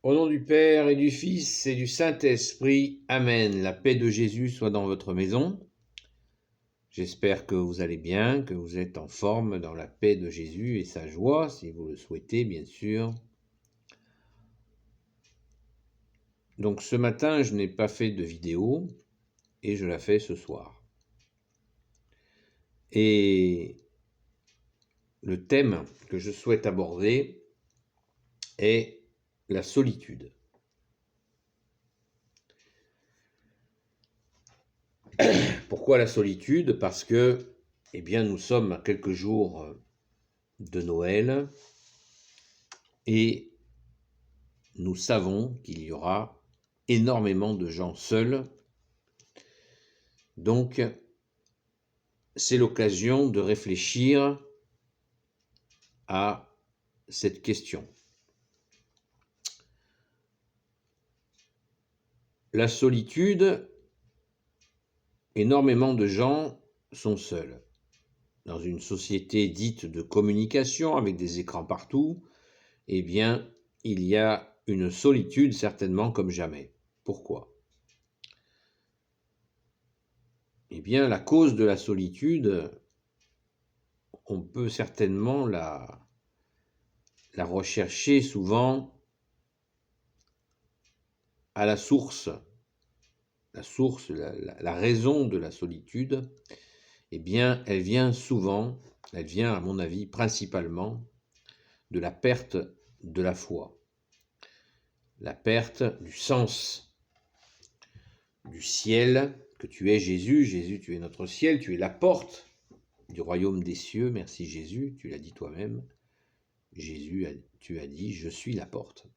Au nom du Père et du Fils et du Saint-Esprit, Amen. La paix de Jésus soit dans votre maison. J'espère que vous allez bien, que vous êtes en forme dans la paix de Jésus et sa joie, si vous le souhaitez, bien sûr. Donc ce matin, je n'ai pas fait de vidéo et je la fais ce soir. Et le thème que je souhaite aborder est la solitude. Pourquoi la solitude? Parce que, nous sommes à quelques jours de Noël et nous savons qu'il y aura énormément de gens seuls. Donc, c'est l'occasion de réfléchir à cette question. La solitude, énormément de gens sont seuls. Dans une société dite de communication avec des écrans partout, il y a une solitude certainement comme jamais. Pourquoi? La cause de la solitude, on peut certainement la rechercher souvent à la source. La raison de la solitude, elle vient à mon avis, principalement de la perte de la foi, la perte du sens du ciel, que tu es Jésus. Jésus, tu es notre ciel, tu es la porte du royaume des cieux. Merci Jésus, tu l'as dit toi-même. Jésus, tu as dit, je suis la porte.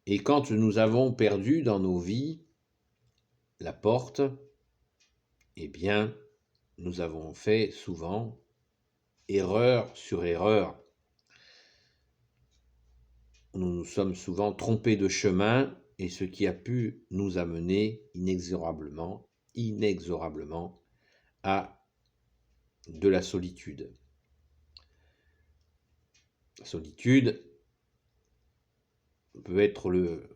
Et quand nous avons perdu dans nos vies la porte, nous avons fait souvent erreur sur erreur. Nous nous sommes souvent trompés de chemin et ce qui a pu nous amener inexorablement à de la solitude. La solitude peut être le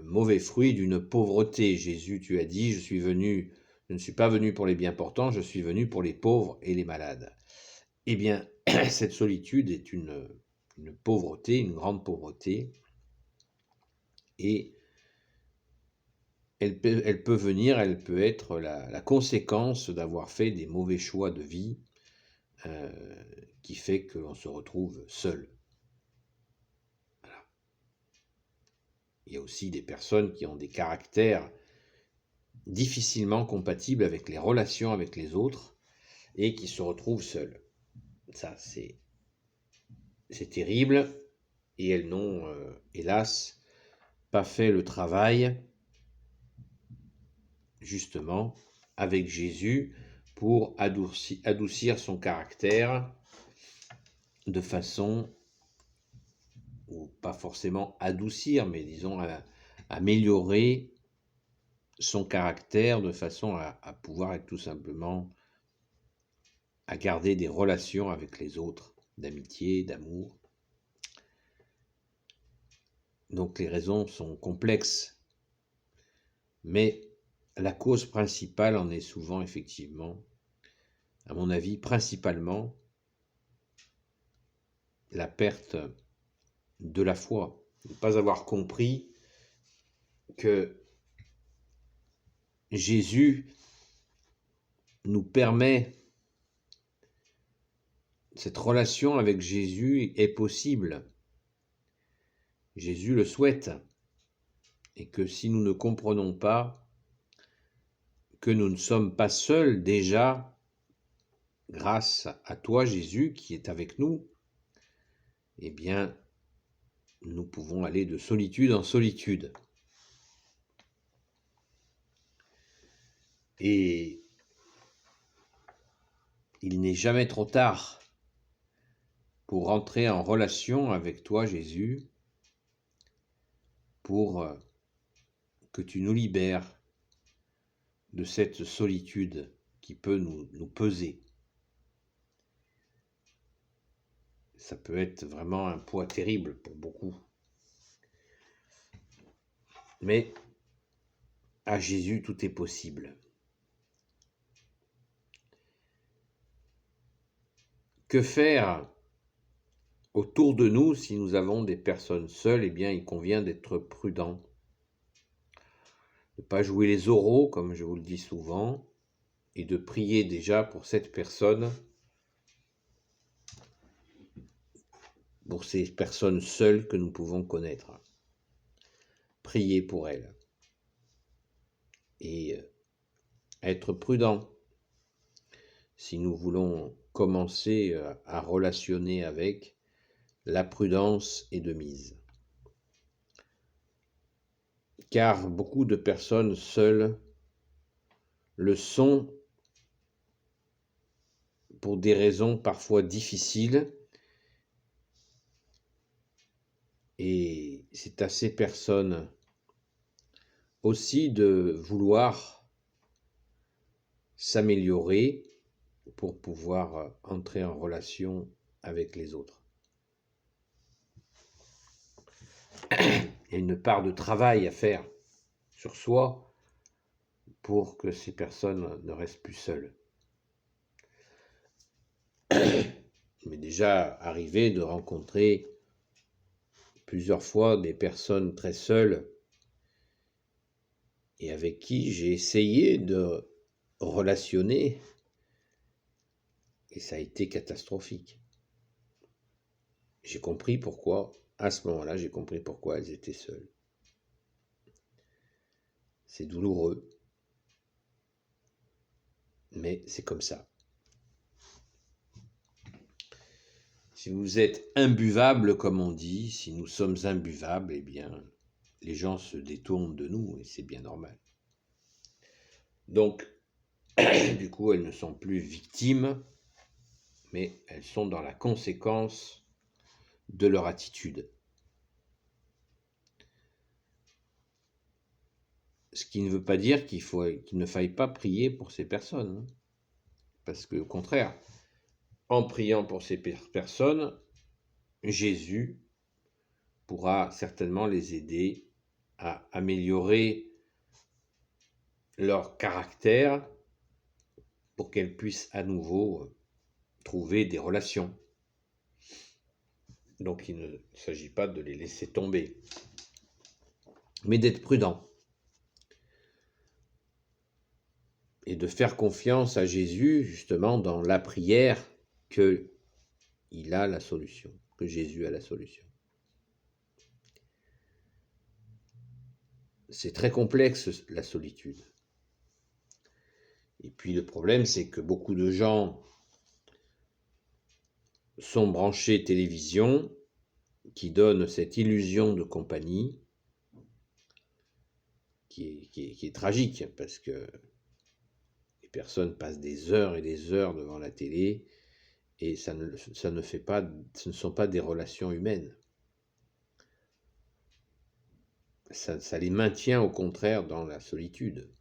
mauvais fruit d'une pauvreté. Jésus, tu as dit, je ne suis pas venu pour les bien portants, je suis venu pour les pauvres et les malades. Cette solitude est une pauvreté, une grande pauvreté, et elle peut être la conséquence d'avoir fait des mauvais choix de vie qui fait que l'on se retrouve seul. Voilà. Il y a aussi des personnes qui ont des caractères difficilement compatibles avec les relations avec les autres et qui se retrouvent seuls. Ça, c'est terrible, et elles n'ont, hélas, pas fait le travail, justement, avec Jésus pour adoucir son caractère de façon, ou pas forcément adoucir, mais disons améliorer son caractère de façon à pouvoir être tout simplement à garder des relations avec les autres, d'amitié, d'amour. Donc les raisons sont complexes, mais la cause principale en est souvent, effectivement, à mon avis, principalement la perte de la foi, ne pas avoir compris que Jésus nous permet, cette relation avec Jésus est possible. Jésus le souhaite, et que si nous ne comprenons pas que nous ne sommes pas seuls déjà, grâce à toi Jésus qui est avec nous, nous pouvons aller de solitude en solitude. Et il n'est jamais trop tard pour rentrer en relation avec toi Jésus, pour que tu nous libères de cette solitude qui peut nous peser. Ça peut être vraiment un poids terrible pour beaucoup. Mais à Jésus, tout est possible. Que faire autour de nous si nous avons des personnes seules? Eh bien, il convient d'être prudent. De ne pas jouer les oraux, comme je vous le dis souvent, et de prier déjà pour cette personne, pour ces personnes seules que nous pouvons connaître. Prier pour elles. Et être prudent. Si nous voulons commencer à relationner avec, la prudence est de mise. Car beaucoup de personnes seules le sont pour des raisons parfois difficiles, et c'est à ces personnes aussi de vouloir s'améliorer pour pouvoir entrer en relation avec les autres. Il y a une part de travail à faire sur soi pour que ces personnes ne restent plus seules. Il m'est déjà arrivé de rencontrer plusieurs fois des personnes très seules et avec qui j'ai essayé de relationner, et ça a été catastrophique. J'ai compris pourquoi, à ce moment-là, j'ai compris pourquoi elles étaient seules. C'est douloureux, mais c'est comme ça. Si vous êtes imbuvable, comme on dit, si nous sommes imbuvables, eh bien, les gens se détournent de nous, et c'est bien normal. Donc, du coup, elles ne sont plus victimes, mais elles sont dans la conséquence de leur attitude. Ce qui ne veut pas dire qu'il ne faille pas prier pour ces personnes, hein. Parce que, au contraire, en priant pour ces personnes, Jésus pourra certainement les aider à améliorer leur caractère pour qu'elles puissent à nouveau trouver des relations. Donc il ne s'agit pas de les laisser tomber, mais d'être prudent et de faire confiance à Jésus justement dans la prière qu'il a la solution, que Jésus a la solution. C'est très complexe la solitude. Et puis le problème, c'est que beaucoup de gens sont branchés télévision, qui donnent cette illusion de compagnie, qui est tragique, parce que les personnes passent des heures et des heures devant la télé, et ce ne sont pas des relations humaines. Ça les maintient au contraire dans la solitude.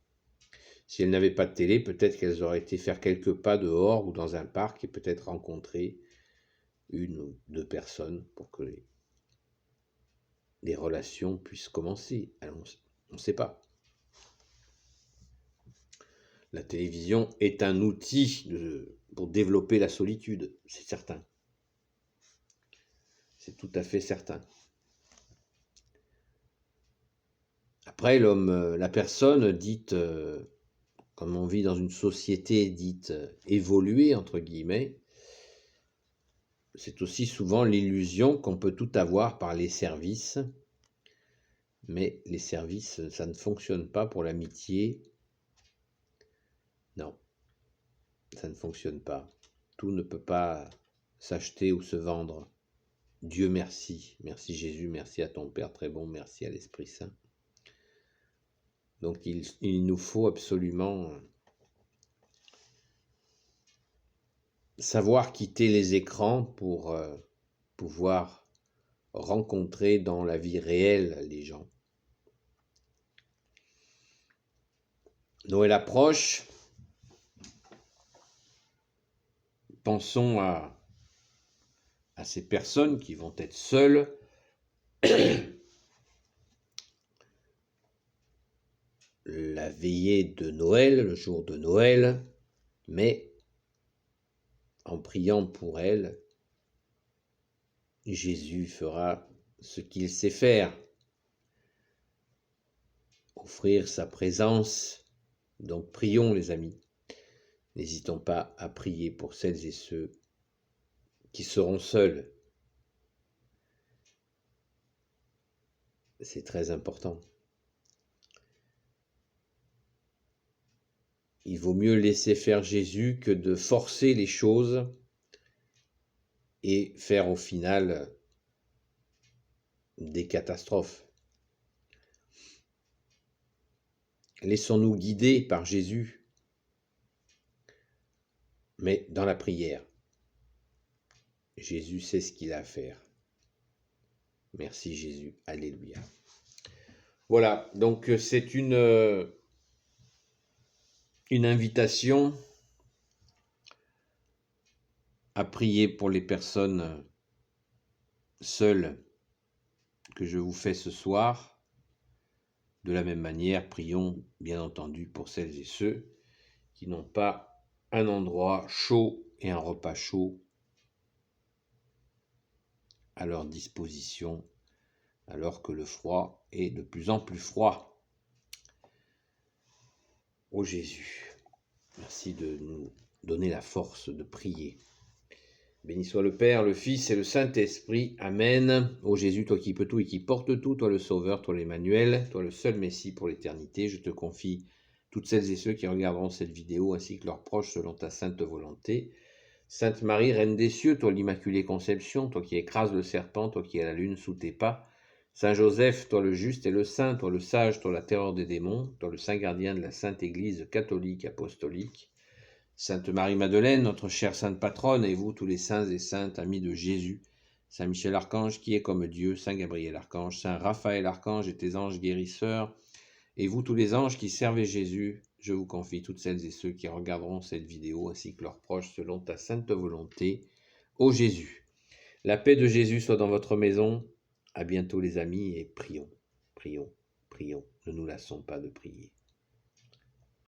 Si elles n'avaient pas de télé, peut-être qu'elles auraient été faire quelques pas dehors ou dans un parc et peut-être rencontrer une ou deux personnes pour que les relations puissent commencer. Alors, on ne sait pas. La télévision est un outil pour développer la solitude, c'est certain. C'est tout à fait certain. Après, la personne dite, comme on vit dans une société dite évoluée, entre guillemets, c'est aussi souvent l'illusion qu'on peut tout avoir par les services, mais les services, ça ne fonctionne pas pour l'amitié. Non, ça ne fonctionne pas. Tout ne peut pas s'acheter ou se vendre. Dieu merci. Merci Jésus, merci à ton Père très bon, merci à l'Esprit Saint. Donc il nous faut absolument savoir quitter les écrans pour pouvoir rencontrer dans la vie réelle les gens. Noël approche. Pensons à ces personnes qui vont être seules la veillée de Noël, le jour de Noël, mais en priant pour elle, Jésus fera ce qu'il sait faire, offrir sa présence. Donc prions les amis, n'hésitons pas à prier pour celles et ceux qui seront seuls. C'est très important. Il vaut mieux laisser faire Jésus que de forcer les choses et faire au final des catastrophes. Laissons-nous guider par Jésus, mais dans la prière. Jésus sait ce qu'il a à faire. Merci Jésus. Alléluia. Voilà, donc c'est une invitation à prier pour les personnes seules que je vous fais ce soir. De la même manière, prions bien entendu pour celles et ceux qui n'ont pas un endroit chaud et un repas chaud à leur disposition, alors que le froid est de plus en plus froid. Ô Jésus, merci de nous donner la force de prier. Béni soit le Père, le Fils et le Saint-Esprit. Amen. Ô Jésus, toi qui peux tout et qui portes tout, toi le Sauveur, toi l'Emmanuel, toi le seul Messie pour l'éternité, je te confie toutes celles et ceux qui regarderont cette vidéo ainsi que leurs proches selon ta sainte volonté. Sainte Marie, Reine des cieux, toi l'Immaculée Conception, toi qui écrases le serpent, toi qui es la lune sous tes pas. Saint Joseph, toi le juste et le saint, toi le sage, toi la terreur des démons, toi le saint gardien de la Sainte Église catholique apostolique. Sainte Marie-Madeleine, notre chère sainte patronne, et vous tous les saints et saintes amis de Jésus, Saint Michel Archange qui est comme Dieu, Saint Gabriel Archange, Saint Raphaël Archange et tes anges guérisseurs, et vous tous les anges qui servez Jésus, je vous confie toutes celles et ceux qui regarderont cette vidéo ainsi que leurs proches selon ta sainte volonté. Ô Jésus, la paix de Jésus soit dans votre maison. À bientôt les amis et prions, prions, prions. Ne nous lassons pas de prier.